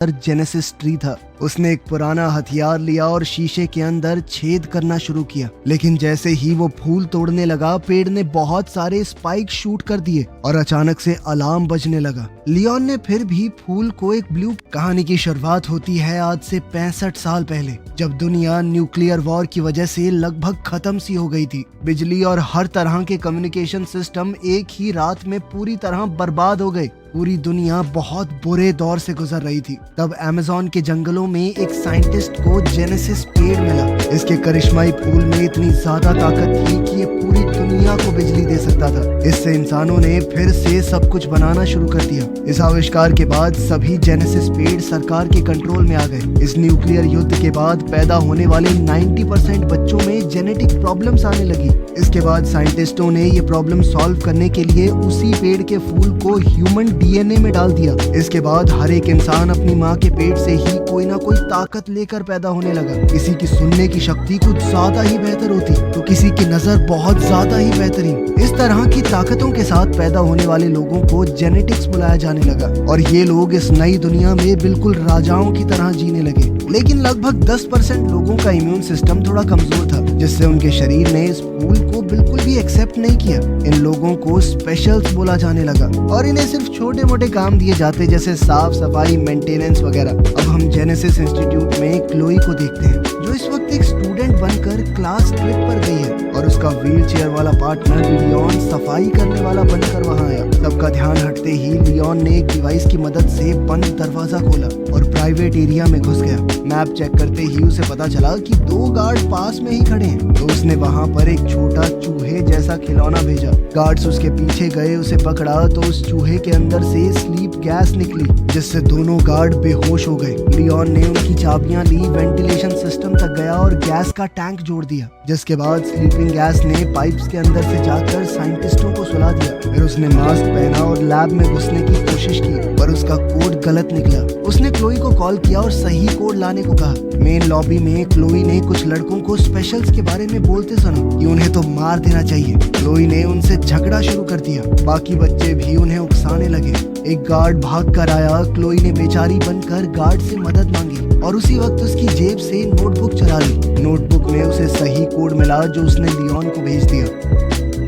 Genesis tree था। उसने एक पुराना हथियार लिया और शीशे के अंदर छेद करना शुरू किया, लेकिन जैसे ही वो फूल तोड़ने लगा पेड़ ने बहुत सारे स्पाइक शूट कर दिए और अचानक से अलार्म बजने लगा। लियोन ने फिर भी फूल को एक ब्लू कहानी की शुरुआत होती है आज से 65 साल पहले, जब दुनिया न्यूक्लियर वॉर की वजह से लगभग खत्म सी हो गई थी। बिजली और हर तरह के कम्युनिकेशन सिस्टम एक ही रात में पूरी तरह बर्बाद हो गए। पूरी दुनिया बहुत बुरे दौर से गुजर रही थी। तब अमेज़न के जंगलों में एक साइंटिस्ट को जेनेसिस पेड़ मिला। इसके करिश्माई फूल में इतनी ज्यादा ताकत थी कि ये पूरी दुनिया को बिजली दे सकता था। इससे इंसानों ने फिर से सब कुछ बनाना शुरू कर दिया। इस आविष्कार के बाद सभी जेनेसिस पेड़ सरकार के कंट्रोल में आ गए। इस न्यूक्लियर युद्ध के बाद पैदा होने वाले 90% बच्चों में जेनेटिक प्रॉब्लम्स आने लगी। इसके बाद साइंटिस्टों ने ये प्रॉब्लम सॉल्व करने के लिए उसी पेड़ के फूल को ह्यूमन डीएनए में डाल दिया। इसके बाद हर एक इंसान अपनी माँ के पेट से ही कोई ना कोई ताकत लेकर पैदा होने लगा। किसी की सुनने की शक्ति कुछ ज्यादा ही बेहतर होती तो किसी की नजर बहुत ज्यादा ही बेहतरीन। इस तरह की ताकतों के साथ पैदा होने वाले लोगों को जेनेटिक्स बुलाया जाने लगा और ये लोग इस नई दुनिया में बिल्कुल राजाओं की तरह जीने लगे। लेकिन लगभग 10% लोगों का इम्यून सिस्टम थोड़ा कमजोर था, जिससे उनके शरीर ने इस फूल को बिल्कुल भी एक्सेप्ट नहीं किया। इन लोगों को स्पेशल्स बोला जाने लगा और इन्हें सिर्फ छोटे मोटे काम दिए जाते जैसे साफ सफाई, मेंटेनेंस वगैरह। अब हम जेनेसिस इंस्टीट्यूट में क्लोई को देखते हैं, जो इस वक्त एक स्टूडेंट बनकर क्लास ट्रिप पर गई है और उसका व्हील चेयर वाला पार्टनर लियोन सफाई करने वाला बनकर वहाँ आया। सबका ध्यान हटते ही लियोन ने एक डिवाइस की मदद से बंद दरवाजा खोला और प्राइवेट एरिया में घुस गया। मैप चेक करते ही उसे पता चला कि 2 गार्ड पास में ही खड़े हैं, तो उसने वहाँ पर एक छोटा चूहे जैसा खिलौना भेजा। गार्ड्स उसके पीछे गए, उसे पकड़ा तो उस चूहे के अंदर से स्लीप गैस निकली, जिससे दोनों गार्ड बेहोश हो गए। लियोन ने उनकी चाबियां ली, वेंटिलेशन सिस्टम तक गया और गैस का टैंक जोड़ दिया, जिसके बाद स्लीपिंग गैस ने पाइप्स के अंदर से जाकर साइंटिस्टों को सुला दिया। फिर उसने मास्क पहना और लैब में घुसने की कोशिश की, पर उसका कोड गलत निकला। उसने क्लोई को कॉल किया और सही कोड लाने को कहा। मेन लॉबी में क्लोई ने कुछ लड़कों को स्पेशल्स के बारे में बोलते सुना कि उन्हें तो मार देना चाहिए। क्लोई ने उनसे झगड़ा शुरू कर दिया। बाकी बच्चे भी उन्हें उकसाने लगे। एक गार्ड भाग कर आया। क्लोई ने बेचारी बनकर गार्ड से मदद मांगी और उसी वक्त उसकी जेब से नोटबुक चुरा ली। नोटबुक में उसे सही कोड मिला जो उसने लियोन को भेज दिया।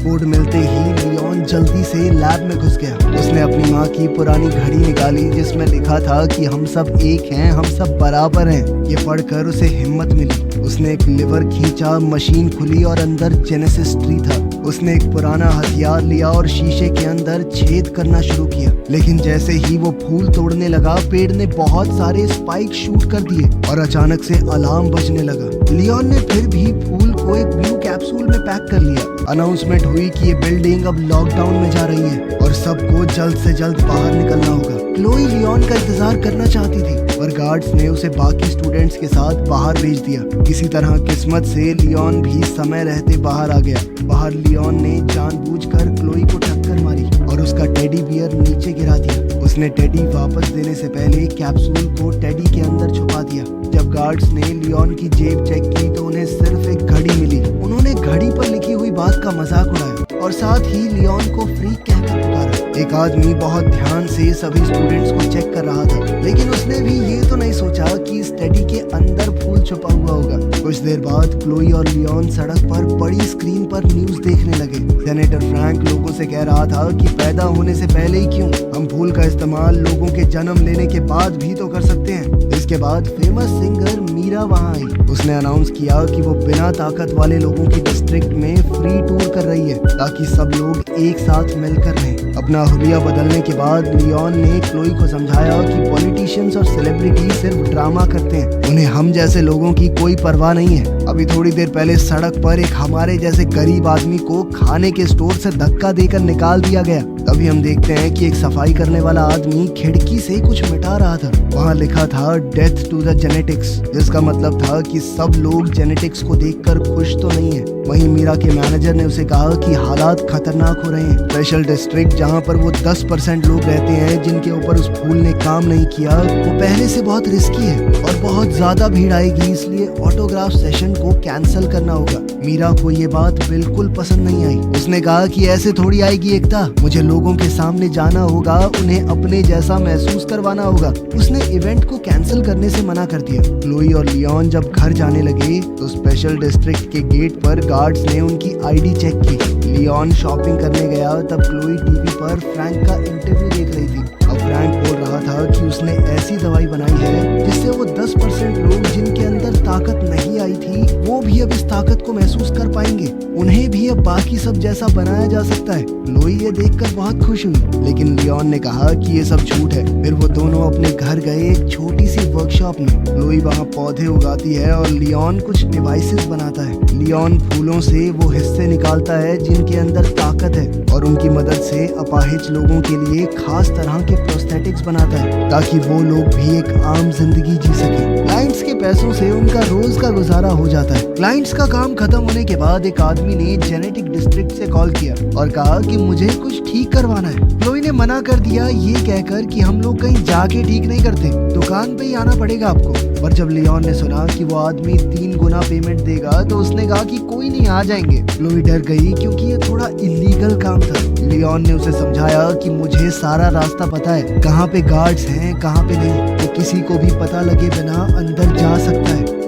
कोड मिलते ही लियोन जल्दी से लैब में घुस गया। उसने अपनी माँ की पुरानी घड़ी निकाली जिसमें लिखा था कि हम सब एक हैं, हम सब बराबर हैं। ये पढ़कर उसे हिम्मत मिली। उसने एक लिवर खींचा, मशीन खुली और अंदर जेनेसिस ट्री था। उसने एक पुराना हथियार लिया और शीशे के अंदर छेद करना शुरू किया, लेकिन जैसे ही वो फूल तोड़ने लगा पेड़ ने बहुत सारे स्पाइक शूट कर दिए और अचानक से अलार्म बजने लगा। लियोन ने फिर भी फूल को एक ब्लू कैप्सूल में पैक कर लिया। अनाउंसमेंट हुई कि ये बिल्डिंग अब लॉकडाउन में जा रही है और सबको जल्द से जल्द बाहर निकलना होगा। क्लोई लियोन का इंतजार करना चाहती थी, पर गार्ड्स ने उसे बाकी स्टूडेंट्स के साथ बाहर भेज दिया। किसी तरह किस्मत से लियोन भी समय रहते बाहर आ गया। बाहर लियोन ने जानबूझकर क्लोई को टक्कर मारी और उसका टेडी बियर नीचे गिरा दिया। उसने टेडी वापस देने से पहले कैप्सूल को टेडी के अंदर छुपा दिया। जब गार्ड्स ने लियोन की जेब चेक की तो उन्हें सिर्फ एक घड़ी मिली। उन्होंने घड़ी पर लिखी हुई बात का मजाक उड़ाया और साथ ही लियोन को फ्रीक कहकर पुकारा। एक आदमी बहुत ध्यान से सभी स्टूडेंट्स को चेक कर रहा था, लेकिन उसने भी ये तो नहीं सोचा कि इस टेडी के अंदर फूल छुपा हुआ होगा। कुछ देर बाद क्लोई और लियोन सड़क पर बड़ी स्क्रीन पर न्यूज देखने लगे। सेनेटर फ्रैंक लोगों से कह रहा था कि पैदा होने से पहले ही क्यों, हम फूल का इस्तेमाल लोगों के जन्म लेने के बाद भी तो कर सकते हैं। इसके बाद फेमस सिंगर मीरा वहाँ आई। उसने अनाउंस किया कि वो बिना ताकत वाले लोगों की डिस्ट्रिक्ट में फ्री टूर कर रही है ताकि सब लोग एक साथ मिलकर रहें। अपना हुलिया बदलने के बाद लियोन ने क्लोई को समझाया कि पॉलिटिशियंस और सेलिब्रिटी सिर्फ ड्रामा करते हैं, उन्हें हम जैसे लोगों की कोई परवाह नहीं है। अभी थोड़ी देर पहले सड़क पर एक हमारे जैसे गरीब आदमी को खाने के स्टोर से धक्का देकर निकाल दिया गया। तभी हम देखते हैं कि एक सफाई करने वाला आदमी खिड़की से कुछ मिटा रहा था। वहाँ लिखा था डेथ टू द जेनेटिक्स, जिसका मतलब था कि सब लोग जेनेटिक्स को देखकर खुश तो नहीं है। वहीं मीरा के मैनेजर ने उसे कहा कि हालात खतरनाक हो रहे हैं। स्पेशल डिस्ट्रिक्ट जहां पर वो 10% लोग रहते हैं जिनके ऊपर उस फूल ने काम नहीं किया, वो पहले से बहुत रिस्की है और बहुत ज्यादा भीड़ आएगी, इसलिए ऑटोग्राफ सेशन को कैंसिल करना होगा। मीरा को ये बात बिल्कुल पसंद नहीं आई। उसने कहा कि ऐसे थोड़ी आएगी एकता, मुझे लोगों के सामने जाना होगा, उन्हें अपने जैसा महसूस करवाना होगा। उसने इवेंट को कैंसिल करने से मना कर दिया। क्लोई और लियोन जब घर जाने लगे तो स्पेशल डिस्ट्रिक्ट के गेट पर गार्ड्स ने उनकी आईडी चेक की। लियोन शॉपिंग करने गया तब क्लोई टीवी पर फ्रैंक का इंटरव्यू देख रही थी। अब फ्रैंक बोल रहा था कि उसने ऐसी दवाई बनाई है जिससे वो 10% लोग जिनके अंदर ताकत नहीं आई थी वो भी अब इस ताकत को महसूस कर पाएंगे। उन्हें भी अब बाकी सब जैसा बनाया जा सकता है। क्लोई ये देखकर बहुत खुश हुई, लेकिन लियोन ने कहा कि ये सब झूठ है। फिर वो दोनों अपने घर गए एक छोटी सी वर्कशॉप में। क्लोई वहाँ पौधे उगाती है और लियोन कुछ डिवाइसेस बनाता है। लियोन फूलों से वो हिस्से निकालता है जिनके अंदर ताकत है और उनकी मदद से अपाहिज लोगों के लिए खास तरह के प्रोस्थेटिक्स बनाता है ताकि वो लोग भी एक आम जिंदगी जी सके। क्लाइंट्स के पैसों से उनका रोज का गुजारा हो जाता है। क्लाइंट्स का काम खत्म होने के बाद एक आदमी ने जेनेटिक डिस्ट्रिक्ट से कॉल किया और कहा कि मुझे कुछ ठीक करवाना है। क्लोई ने मना कर दिया, ये कहकर कि हम लोग कहीं जाके ठीक नहीं करते, दुकान पे ही आना पड़ेगा आपको। पर जब लियोन ने सुना कि वो आदमी 3 गुना पेमेंट देगा तो उसने कहा कि कोई नहीं, आ जाएंगे। क्लोई डर गई क्योंकि ये थोड़ा इलीगल काम था। लियोन ने उसे समझाया कि मुझे सारा रास्ता पता है, कहाँ पे गार्ड्स हैं कहाँ पे नहीं, तो किसी को भी पता लगे बिना अंदर जा सकता है।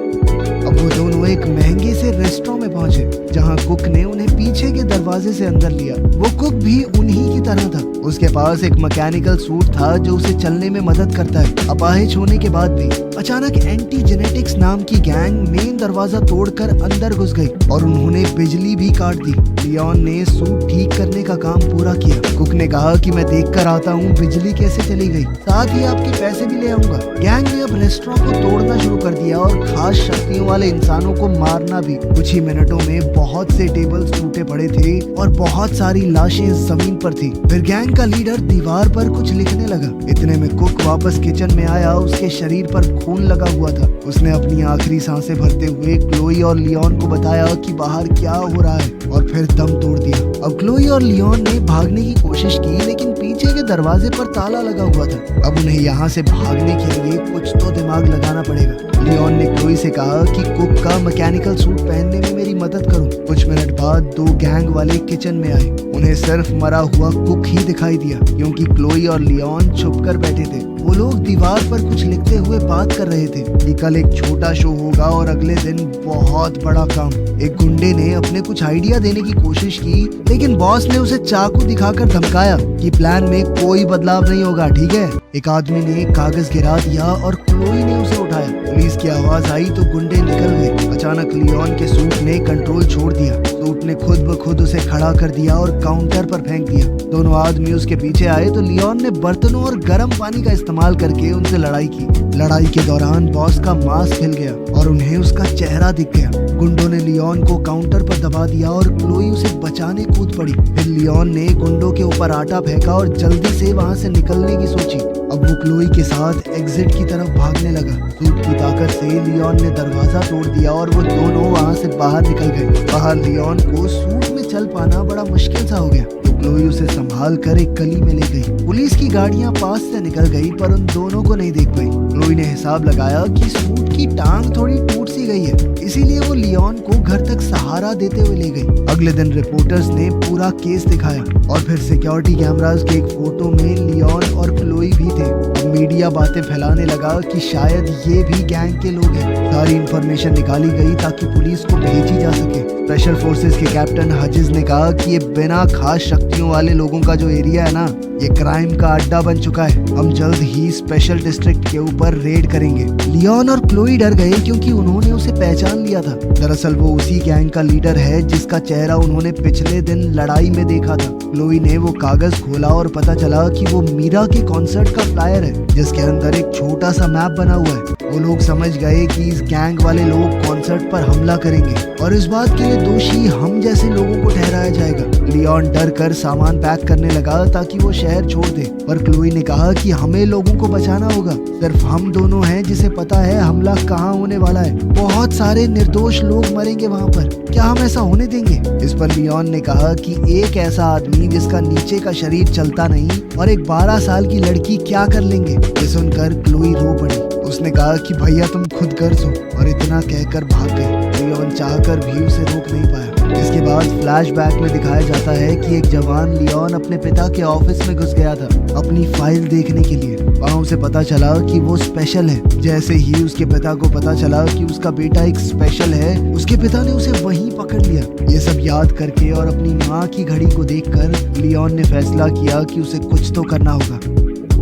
अब वो दोनों एक महंगे से रेस्टोरेंट में पहुंचे जहां कुक ने उन्हें पीछे के दरवाजे से अंदर लिया। वो कुक भी उन्हीं की तरह था। उसके पास एक मैकेनिकल सूट था जो उसे चलने में मदद करता है। अपाहिज होने के बाद भी अचानक एंटी जेनेटिक्स नाम की गैंग मेन दरवाजा तोड़कर अंदर घुस गई और उन्होंने बिजली भी काट दी। लियोन ने सूट ठीक करने का काम पूरा किया। कुक ने कहा कि मैं देख कर आता हूँ बिजली कैसे चली गई, साथ ही आपके पैसे भी ले आऊंगा। गैंग ने अब रेस्टोरेंट को तोड़ना शुरू कर दिया और खास शक्तियों वाले इंसानों को मारना भी। कुछ ही मिनटों में बहुत से टेबल्स टूटे पड़े थे और बहुत सारी लाशें जमीन पर थी। फिर गैंग का लीडर दीवार पर कुछ लिखने लगा। इतने में कुक वापस किचन में आया। उसके शरीर पर खून लगा हुआ था। उसने अपनी आखिरी सांसें भरते हुए क्लोई और लियोन को बताया कि बाहर क्या हो रहा है और फिर दम तोड़ दिया। अब क्लोई और लियोन ने भागने की कोशिश की लेकिन पीछे के दरवाजे पर ताला लगा हुआ था। अब उन्हें यहाँ से भागने के लिए कुछ तो दिमाग लगाना पड़ेगा। लियोन ने क्लोई से कहा कि कुक का मैकेनिकल सूट पहनने में मेरी मदद करो। कुछ मिनट बाद 2 गैंग वाले किचन में आए। उन्हें सिर्फ मरा हुआ कुक ही दिखाई दिया क्योंकि क्लोई और लियोन छुपकर बैठे थे। वो लोग दीवार पर कुछ लिखते हुए बात कर रहे थे कि कल एक छोटा शो होगा और अगले दिन बहुत बड़ा काम। एक गुंडे ने अपने कुछ आइडिया देने की कोशिश की लेकिन बॉस ने उसे चाकू दिखाकर धमकाया कि प्लान में कोई बदलाव नहीं होगा, ठीक है। एक आदमी ने कागज गिरा दिया और क्लोई ने उसे उठाया। पुलिस की आवाज आई तो गुंडे निकल गए। अचानक लियोन के सूट ने कंट्रोल छोड़ दिया। सूट ने खुद ब खुद उसे खड़ा कर दिया और काउंटर पर फेंक दिया। दोनों आदमी उसके पीछे आए तो लियोन ने बर्तनों और गर्म पानी का इस्तेमाल करके उनसे लड़ाई की। लड़ाई के दौरान बॉस का मास्क हिल गया और उन्हें उसका चेहरा दिख गया। गुंडों ने लियोन को काउंटर पर दबा दिया और क्लोई उसे बचाने कूद पड़ी। फिर लियोन ने गुंडों के ऊपर आटा फेंका और जल्दी से वहां से निकलने की सोची। अब वो क्लोई के साथ एग्जिट की तरफ भागने लगा। सूट की ताकत से लियोन ने दरवाजा तोड़ दिया और वो दोनों वहां से बाहर निकल गए। बाहर लियोन को सूट में चल पाना बड़ा मुश्किल सा हो गया तो क्लोई उसे संभाल कर एक गली में ले गई। पुलिस की गाड़ियां पास से निकल गई पर उन दोनों को नहीं देख पाई। क्लोई ने हिसाब लगाया कि सूट की टांग थोड़ी टूट सी गई है, इसीलिए वो लियोन को घर तक सहारा देते हुए ले गई। अगले दिन रिपोर्टर्स ने पूरा केस दिखाया और फिर सिक्योरिटी कैमरास के एक फोटो में लियोन और क्लोई भी थे। मीडिया बातें फैलाने लगा कि शायद ये भी गैंग के लोग हैं। सारी इंफॉर्मेशन निकाली गई ताकि पुलिस को भेजी जा सके। स्पेशल फोर्सेस के कैप्टन हजिज ने कहा कि ये बिना खास शक्तियों वाले लोगों का जो एरिया है ना, ये क्राइम का अड्डा बन चुका है। हम जल्द ही स्पेशल डिस्ट्रिक्ट के ऊपर रेड करेंगे। लियोन और क्लोई डर गए क्योंकि उन्होंने उसे पहचान लिया था। दरअसल वो उसी गैंग का लीडर है जिसका चेहरा उन्होंने पिछले दिन लड़ाई में देखा था। क्लोई ने वो कागज खोला और पता चला कि वो मीरा के कॉन्सर्ट का फ्लायर है जिसके अंदर एक छोटा सा मैप बना हुआ है। वो लोग समझ गए कि इस गैंग वाले लोग कॉन्सर्ट पर हमला करेंगे और इस बात के लिए दोषी हम जैसे लोगों को ठहराया जाएगा। लियोन डर कर सामान पैक करने लगा ताकि वो शहर छोड़ दे। पर क्लोई ने कहा कि हमें लोगों को बचाना होगा, सिर्फ हम दोनों हैं जिसे पता है हमला कहाँ होने वाला है। बहुत सारे निर्दोष लोग मरेंगे वहाँ पर, क्या हम ऐसा होने देंगे? इस पर लियोन ने कहा कि एक ऐसा आदमी जिसका नीचे का शरीर चलता नहीं और एक 12 साल की लड़की क्या कर लेंगे? ये सुनकर क्लोई रो पड़ी। उसने कहा कि भैया तुम खुद गर्ज हो, और इतना कहकर भाग गई। लियोन चाहकर भी उसे रोक नहीं पाया। इसके बाद फ्लैशबैक में दिखाया जाता है कि एक जवान लियोन अपने पिता के ऑफिस में घुस गया था अपनी फाइल देखने के लिए। वहाँ उसे पता चला कि वो स्पेशल है। जैसे ही उसके पिता को पता चला कि उसका बेटा एक स्पेशल है, उसके पिता ने उसे वहीं पकड़ लिया। ये सब याद करके और अपनी माँ की घड़ी को देखकर लियोन ने फैसला किया कि उसे कुछ तो करना होगा।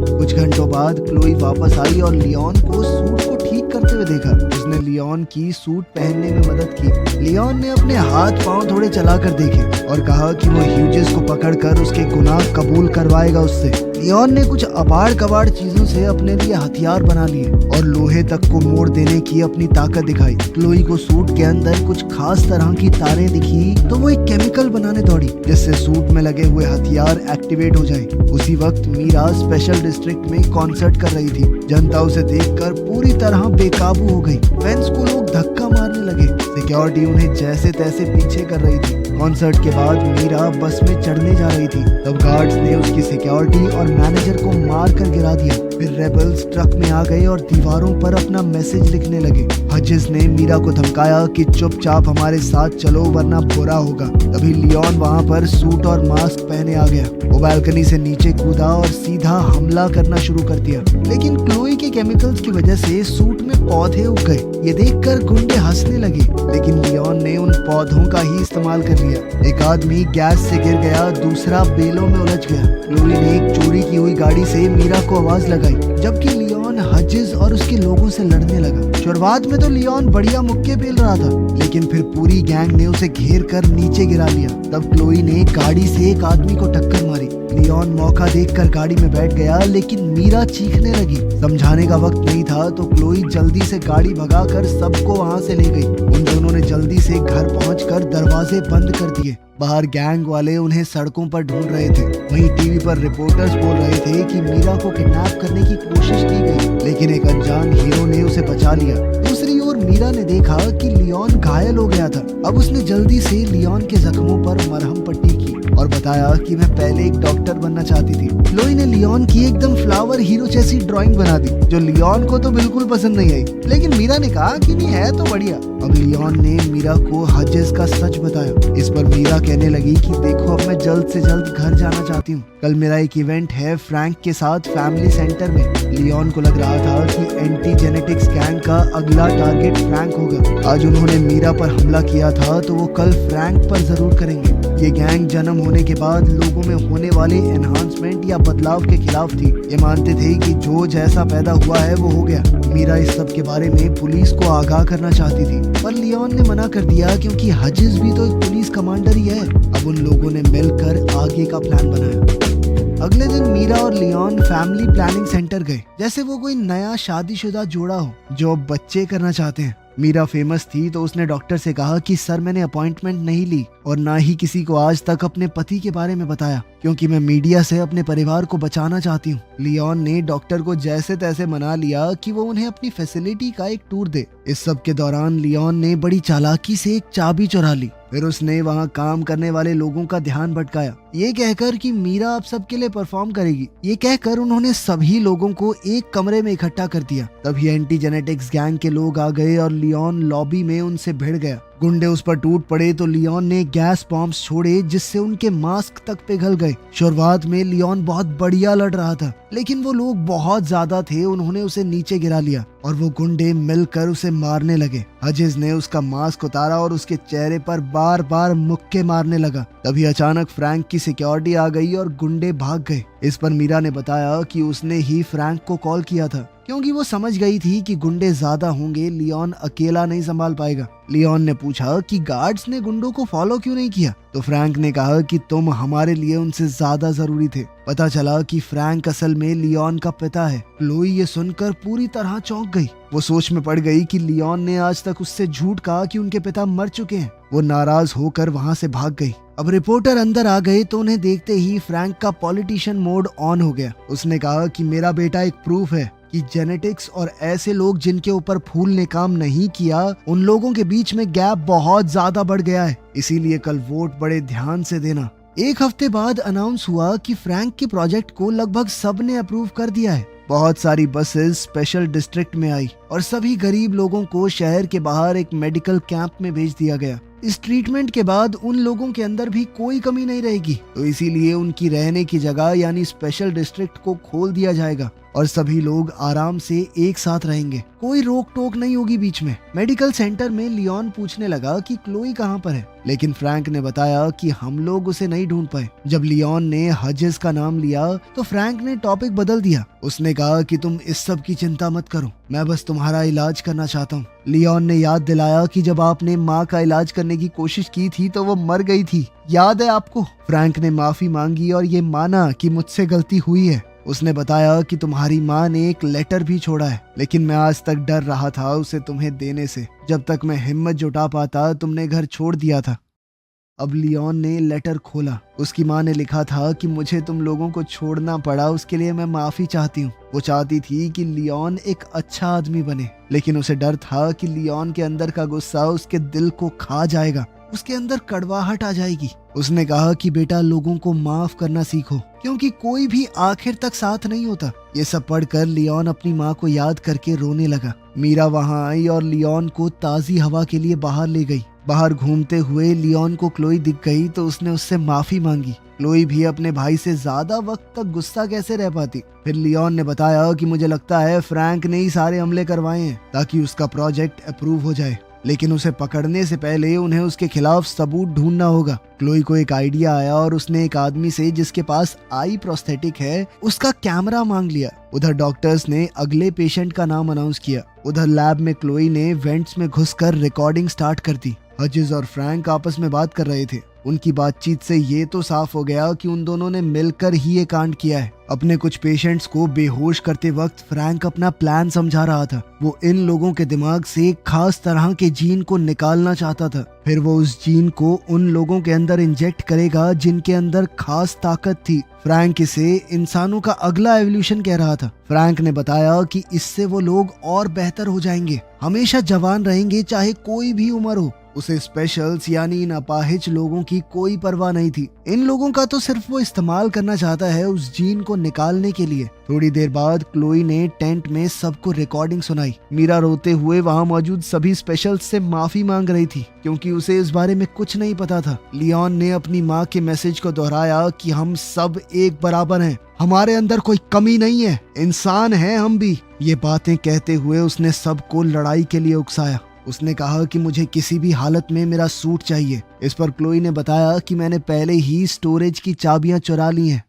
कुछ घंटों बाद क्लोई वापस आई और लियोन को सूट को ठीक करते हुए देखा। उसने लियोन की सूट पहनने में मदद की। लियोन ने अपने हाथ पांव थोड़े चलाकर देखे और कहा कि वो ह्यूजेस को पकड़कर उसके गुनाह कबूल करवाएगा उससे। लियोन ने कुछ अपाड़ कबाड़ चीजों से अपने लिए हथियार बना लिए और लोहे तक को मोड़ देने की अपनी ताकत दिखाई। क्लोई को सूट के अंदर कुछ खास तरह की तारें दिखी तो वो एक केमिकल बनाने दौड़ी जिससे सूट में लगे हुए हथियार एक्टिवेट हो जाए। उसी वक्त मीरा स्पेशल डिस्ट्रिक्ट में कॉन्सर्ट कर रही थी। जनता उसे देखकर पूरी तरह बेकाबू हो गई। फैंस को लोग धक्का मारने लगे। सिक्योरिटी उन्हें जैसे तैसे पीछे कर रही थी। कॉन्सर्ट के बाद मीरा बस में चढ़ने जा रही थी, तब गार्ड्स ने उसकी सिक्योरिटी और मैनेजर को मार कर गिरा दिया। फिर रेबल्स ट्रक में आ गए और दीवारों पर अपना मैसेज लिखने लगे। हजिस ने मीरा को धमकाया कि चुपचाप हमारे साथ चलो वरना बुरा होगा। तभी लियोन वहाँ पर सूट और मास्क पहने आ गया। वो बालकनी से नीचे कूदा और सीधा हमला करना शुरू कर दिया। लेकिन क्लोई के केमिकल्स की वजह से सूट में पौधे उग गए। ये देखकर गुंडे हंसने लगे, लेकिन लियोन ने उन पौधों का ही इस्तेमाल कर लिया। एक आदमी गैस से गिर गया, दूसरा बेलों में उलझ गया। क्लोई ने एक चोरी की हुई गाड़ी से मीरा को आवाज लगाई, जबकि लियोन हजिस और उसके लोगों से लड़ने लगा। शुरुआत में तो लियोन बढ़िया मुक्के पेल रहा था, लेकिन फिर पूरी गैंग ने उसे घेर कर नीचे गिरा लिया। तब क्लोई ने गाड़ी से एक आदमी को टक्कर मारी। लियोन मौका देखकर गाड़ी में बैठ गया, लेकिन मीरा चीखने लगी। समझाने का वक्त नहीं था तो क्लोई जल्दी से गाड़ी भगाकर सबको वहां से ले गई। उन दोनों ने जल्दी से घर पहुंचकर दरवाजे बंद कर दिए। बाहर गैंग वाले उन्हें सड़कों पर ढूंढ रहे थे। वहीं टीवी पर रिपोर्टर्स बोल रहे थे कि मीरा को किडनैप करने की कोशिश की गई, लेकिन एक अनजान हीरो ने उसे बचा लिया। दूसरी ओर मीरा ने देखा कि लियोन घायल हो गया था। अब उसने जल्दी से लियोन के जख्मों पर मरहम पट्टी की और बताया कि मैं पहले एक डॉक्टर बनना चाहती थी। क्लोई ने लियोन की एकदम फ्लावर हीरो जैसी ड्राइंग बना दी, जो लियोन को तो बिल्कुल पसंद नहीं आई, लेकिन मीरा ने कहा कि नहीं है तो बढ़िया। अब लियोन ने मीरा को हजिस का सच बताया। इस पर मीरा कहने लगी कि देखो, अब मैं जल्द से जल्द घर जाना चाहती हूँ। कल मेरा एक इवेंट है फ्रैंक के साथ फैमिली सेंटर में। लियोन को लग रहा था कि एंटी जेनेटिक्स गैंग का अगला टारगेट फ्रैंक होगा। आज उन्होंने मीरा पर हमला किया था तो वो कल फ्रैंक पर जरूर करेंगे। ये गैंग जन्म होने के बाद लोगों में होने वाले एनहांसमेंट या बदलाव के खिलाफ थी। ये मानते थे कि जो जैसा पैदा हुआ है वो हो गया। मीरा इस सब के बारे में पुलिस को आगाह करना चाहती थी, पर लियोन ने मना कर दिया क्योंकि हजिस भी तो एक पुलिस कमांडर ही है। अब उन लोगों ने मिलकर आगे का प्लान बनाया। अगले दिन मीरा और लियोन फैमिली प्लानिंग सेंटर गए, जैसे वो कोई नया शादीशुदा जोड़ा हो जो अब बच्चे करना चाहते हैं। मीरा फेमस थी तो उसने डॉक्टर से कहा कि सर, मैंने अपॉइंटमेंट नहीं ली और ना ही किसी को आज तक अपने पति के बारे में बताया, क्योंकि मैं मीडिया से अपने परिवार को बचाना चाहती हूँ। लियोन ने डॉक्टर को जैसे तैसे मना लिया कि वो उन्हें अपनी फैसिलिटी का एक टूर दे। इस सब के दौरान लियोन ने बड़ी चालाकी से एक चाबी चुरा ली। फिर उसने वहाँ काम करने वाले लोगों का ध्यान भटकाया, ये कहकर कि मीरा अब सबके लिए परफॉर्म करेगी। ये कहकर उन्होंने सभी लोगों को एक कमरे में इकट्ठा कर दिया। तभी एंटी जेनेटिक्स गैंग के लोग आ गए और लियोन लॉबी में उनसे भिड़ गया। गुंडे उस पर टूट पड़े तो लियोन ने गैस बॉम्ब्स छोड़े जिससे उनके मास्क तक पिघल गए। शुरुआत में लियोन बहुत बढ़िया लड़ रहा था, लेकिन वो लोग बहुत ज्यादा थे। उन्होंने उसे नीचे गिरा लिया और वो गुंडे मिलकर उसे मारने लगे। हजिस ने उसका मास्क उतारा और उसके चेहरे पर बार बार मुक्के मारने लगा। तभी अचानक फ्रैंक की सिक्योरिटी आ गई और गुंडे भाग गए। इस पर मीरा ने बताया कि उसने ही फ्रैंक को कॉल किया था, क्योंकि वो समझ गई थी कि गुंडे ज्यादा होंगे, लियोन अकेला नहीं संभाल पाएगा। लियोन ने पूछा कि गार्ड्स ने गुंडों को फॉलो क्यों नहीं किया, तो फ्रैंक ने कहा कि तुम हमारे लिए उनसे ज्यादा जरूरी थे। पता चला कि फ्रैंक असल में लियोन का पिता है। क्लोई ये सुनकर पूरी तरह चौंक गई। वो सोच में पड़ गई कि लियोन ने आज तक उससे झूठ कहा कि उनके पिता मर चुके हैं। वो नाराज होकर वहाँ से भाग गई। अब रिपोर्टर अंदर आ गए तो उन्हें देखते ही फ्रैंक का पॉलिटिशियन मोड ऑन हो गया। उसने कहा कि मेरा बेटा एक प्रूफ है कि जेनेटिक्स और ऐसे लोग जिनके ऊपर फूल ने काम नहीं किया, उन लोगों के बीच में गैप बहुत ज्यादा बढ़ गया है। इसीलिए कल वोट बड़े ध्यान से देना। एक हफ्ते बाद अनाउंस हुआ कि फ्रैंक के प्रोजेक्ट को लगभग सबने अप्रूव कर दिया है। बहुत सारी बसेस स्पेशल डिस्ट्रिक्ट में आई और सभी गरीब लोगों को शहर के बाहर एक मेडिकल कैंप में भेज दिया गया। इस ट्रीटमेंट के बाद उन लोगों के अंदर भी कोई कमी नहीं रहेगी, तो इसीलिए उनकी रहने की जगह यानी स्पेशल डिस्ट्रिक्ट को खोल दिया जाएगा और सभी लोग आराम से एक साथ रहेंगे। कोई रोक टोक नहीं होगी बीच में। मेडिकल सेंटर में लियोन पूछने लगा कि क्लोई कहाँ पर है, लेकिन फ्रैंक ने बताया कि हम लोग उसे नहीं ढूंढ पाए। जब लियोन ने हजेस का नाम लिया तो फ्रैंक ने टॉपिक बदल दिया। उसने कहा कि तुम इस सब की चिंता मत करो, मैं बस तुम्हारा इलाज करना चाहता हूँ। लियोन ने याद दिलाया कि जब आपने माँ का इलाज करने की कोशिश की थी तो वो मर गई थी, याद है आपको? फ्रैंक ने माफी मांगी और ये माना कि मुझसे गलती हुई है। उसने बताया कि तुम्हारी माँ ने एक लेटर भी छोड़ा है, लेकिन मैं आज तक डर रहा था उसे तुम्हें देने से। जब तक मैं हिम्मत जुटा पाता तुमने घर छोड़ दिया था। अब लियोन ने लेटर खोला। उसकी माँ ने लिखा था कि मुझे तुम लोगों को छोड़ना पड़ा, उसके लिए मैं माफी चाहती हूँ। वो चाहती थी कि लियोन एक अच्छा आदमी बने, लेकिन उसे डर था कि लियोन के अंदर का गुस्सा उसके दिल को खा जाएगा, उसके अंदर कड़वाहट आ जाएगी। उसने कहा कि बेटा, लोगों को माफ करना सीखो, क्योंकि कोई भी आखिर तक साथ नहीं होता। ये सब पढ़कर लियोन अपनी माँ को याद करके रोने लगा। मीरा वहाँ आई और लियोन को ताजी हवा के लिए बाहर ले गई। बाहर घूमते हुए लियोन को क्लोई दिख गई तो उसने उससे माफी मांगी। क्लोई भी अपने भाई से ज्यादा वक्त तक गुस्सा कैसे रह पाती। फिर लियोन ने बताया कि मुझे लगता है फ्रैंक ने ही सारे हमले करवाए हैं ताकि उसका प्रोजेक्ट अप्रूव हो जाए, लेकिन उसे पकड़ने से पहले उन्हें उसके खिलाफ सबूत ढूंढना होगा। क्लोई को एक आइडिया आया और उसने एक आदमी से जिसके पास आई प्रोस्थेटिक है उसका कैमरा मांग लिया। उधर डॉक्टर्स ने अगले पेशेंट का नाम अनाउंस किया। उधर लैब में क्लोई ने वेंट्स में घुसकर रिकॉर्डिंग स्टार्ट कर दी। हजिस और फ्रैंक आपस में बात कर रहे थे। उनकी बातचीत से ये तो साफ हो गया कि उन दोनों ने मिलकर ही ये कांड किया है। अपने कुछ पेशेंट्स को बेहोश करते वक्त फ्रैंक अपना प्लान समझा रहा था। वो इन लोगों के दिमाग से एक खास तरह के जीन को निकालना चाहता था। फिर वो उस जीन को उन लोगों के अंदर इंजेक्ट करेगा जिनके अंदर खास ताकत थी। फ्रैंक इसे इंसानों का अगला एवोल्यूशन कह रहा था। फ्रैंक ने बताया कि इससे वो लोग और बेहतर हो जाएंगे, हमेशा जवान रहेंगे चाहे कोई भी उम्र हो। उसे स्पेशल्स यानी इन अपाहिज लोगों की कोई परवाह नहीं थी। इन लोगों का तो सिर्फ वो इस्तेमाल करना चाहता है उस जीन को निकालने के लिए। थोड़ी देर बाद क्लोई ने टेंट में सबको रिकॉर्डिंग सुनाई। मीरा रोते हुए वहाँ मौजूद सभी स्पेशल्स से माफी मांग रही थी क्योंकि उसे इस बारे में कुछ नहीं पता था। लियोन ने अपनी माँ के मैसेज को दोहराया कि हम सब एक बराबर हैं, हमारे अंदर कोई कमी नहीं है, इंसान हैं हम भी। ये बातें कहते हुए उसने सबको लड़ाई के लिए उकसाया। उसने कहा कि मुझे किसी भी हालत में मेरा सूट चाहिए। इस पर क्लोई ने बताया कि मैंने पहले ही स्टोरेज की चाबियां चुरा ली हैं।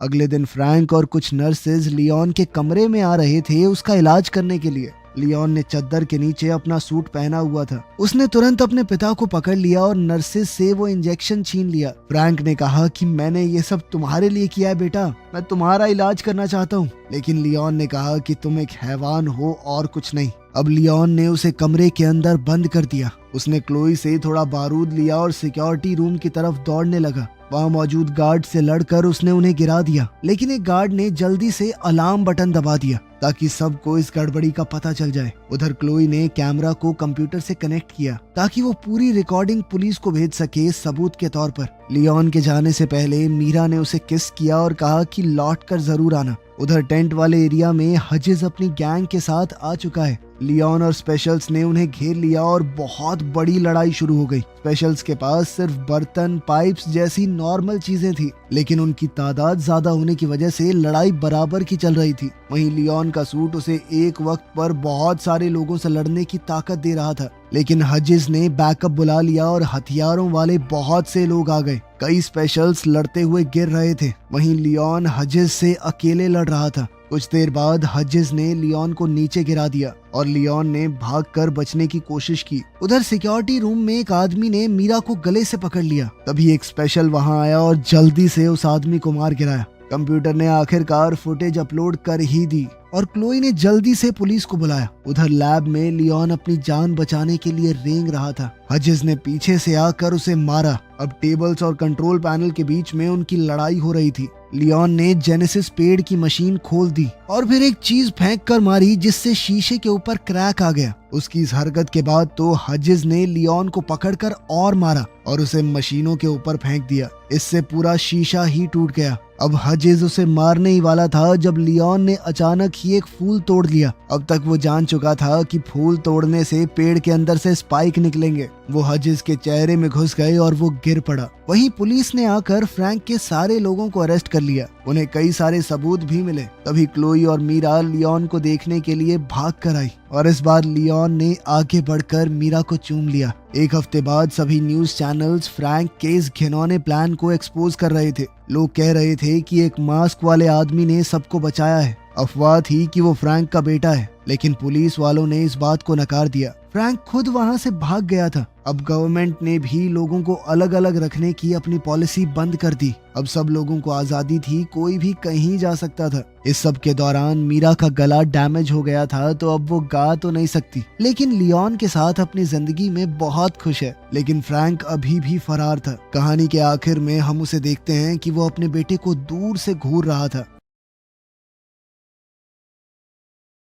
अगले दिन फ्रैंक और कुछ नर्सेज लियोन के कमरे में आ रहे थे उसका इलाज करने के लिए। लियोन ने चद्दर के नीचे अपना सूट पहना हुआ था। उसने तुरंत अपने पिता को पकड़ लिया और नर्सेज से वो इंजेक्शन छीन लिया। फ्रैंक ने कहा कि मैंने ये सब तुम्हारे लिए किया है बेटा, मैं तुम्हारा इलाज करना चाहता हूँ। लेकिन लियोन ने कहा कि तुम एक हैवान हो और कुछ नहीं। अब लियोन ने उसे कमरे के अंदर बंद कर दिया। उसने क्लोई से थोड़ा बारूद लिया और सिक्योरिटी रूम की तरफ दौड़ने लगा। वहाँ मौजूद गार्ड से लड़कर उसने उन्हें गिरा दिया, लेकिन एक गार्ड ने जल्दी से अलार्म बटन दबा दिया ताकि सबको इस गड़बड़ी का पता चल जाए। उधर क्लोई ने कैमरा को कंप्यूटर से कनेक्ट किया ताकि वो पूरी रिकॉर्डिंग पुलिस को भेज सके सबूत के तौर पर। लियोन के जाने से पहले मीरा ने उसे किस किया और कहा कि लौट कर जरूर आना। उधर टेंट वाले एरिया में हजिज अपनी गैंग के साथ आ चुका है। लियोन और स्पेशल्स ने उन्हें घेर लिया और बहुत बड़ी लड़ाई शुरू हो गई। स्पेशल्स के पास सिर्फ बर्तन, पाइप्स जैसी नॉर्मल चीजें थी, लेकिन उनकी तादाद ज्यादा होने की वजह से लड़ाई बराबर की चल रही थी। वहीं लियोन का सूट उसे एक वक्त पर बहुत सारे लोगों से लड़ने की ताकत दे रहा था, लेकिन हजिज ने बैकअप बुला लिया और हथियारों वाले बहुत से लोग आ गए। कई स्पेशल्स लड़ते हुए गिर रहे थे। वहीं लियोन हजिज से अकेले लड़ रहा था। कुछ देर बाद हजिज ने लियोन को नीचे गिरा दिया और लियोन ने भागकर बचने की कोशिश की। उधर सिक्योरिटी रूम में एक आदमी ने मीरा को गले से पकड़ लिया। तभी एक स्पेशल वहां आया और जल्दी से उस आदमी को मार गिराया। कंप्यूटर ने आखिरकार फुटेज अपलोड कर ही दी और क्लोई ने जल्दी से पुलिस को बुलाया। उधर लैब में लियोन अपनी जान बचाने के लिए रेंग रहा था। हजिज ने पीछे से आकर उसे मारा। अब टेबल्स और कंट्रोल पैनल के बीच में उनकी लड़ाई हो रही थी। लियोन ने जेनेसिस पेड़ की मशीन खोल दी और फिर एक चीज फेंक कर मारी जिससे शीशे के ऊपर क्रैक आ गया। उसकी इस हरकत के बाद तो हजिज ने लियोन को पकड़कर और मारा और उसे मशीनों के ऊपर फेंक दिया। इससे पूरा शीशा ही टूट गया। अब हजिज उसे मारने ही वाला था जब लियोन ने अचानक ही एक फूल तोड़ लिया। अब तक वो जान चुका था कि फूल तोड़ने से पेड़ के अंदर से स्पाइक निकलेंगे। वो हजिज के चेहरे में घुस गए और वो गिर पड़ा। वहीं पुलिस ने आकर फ्रैंक के सारे लोगों को अरेस्ट कर लिया। उन्हें कई सारे सबूत भी मिले। तभी क्लोई और मीरा लियोन को देखने के लिए भाग कर आई और इस बार लियोन ने आगे बढ़कर मीरा को चूम लिया। एक हफ्ते बाद सभी न्यूज चैनल्स फ्रैंक के इस घिनौने प्लान को एक्सपोज कर रहे थे। लोग कह रहे थे कि एक मास्क वाले आदमी ने सबको बचाया है। अफवाह थी कि वो फ्रैंक का बेटा है, लेकिन पुलिस वालों ने इस बात को नकार दिया। फ्रैंक खुद वहां से भाग गया था। अब गवर्नमेंट ने भी लोगों को अलग अलग रखने की अपनी पॉलिसी बंद कर दी। अब सब लोगों को आजादी थी, कोई भी कहीं जा सकता था। इस सब के दौरान मीरा का गला डैमेज हो गया था, तो अब वो गा तो नहीं सकती, लेकिन लियोन के साथ अपनी जिंदगी में बहुत खुश है। लेकिन फ्रैंक अभी भी फरार था। कहानी के आखिर में हम उसे देखते हैं कि वो अपने बेटे को दूर से घूर रहा था।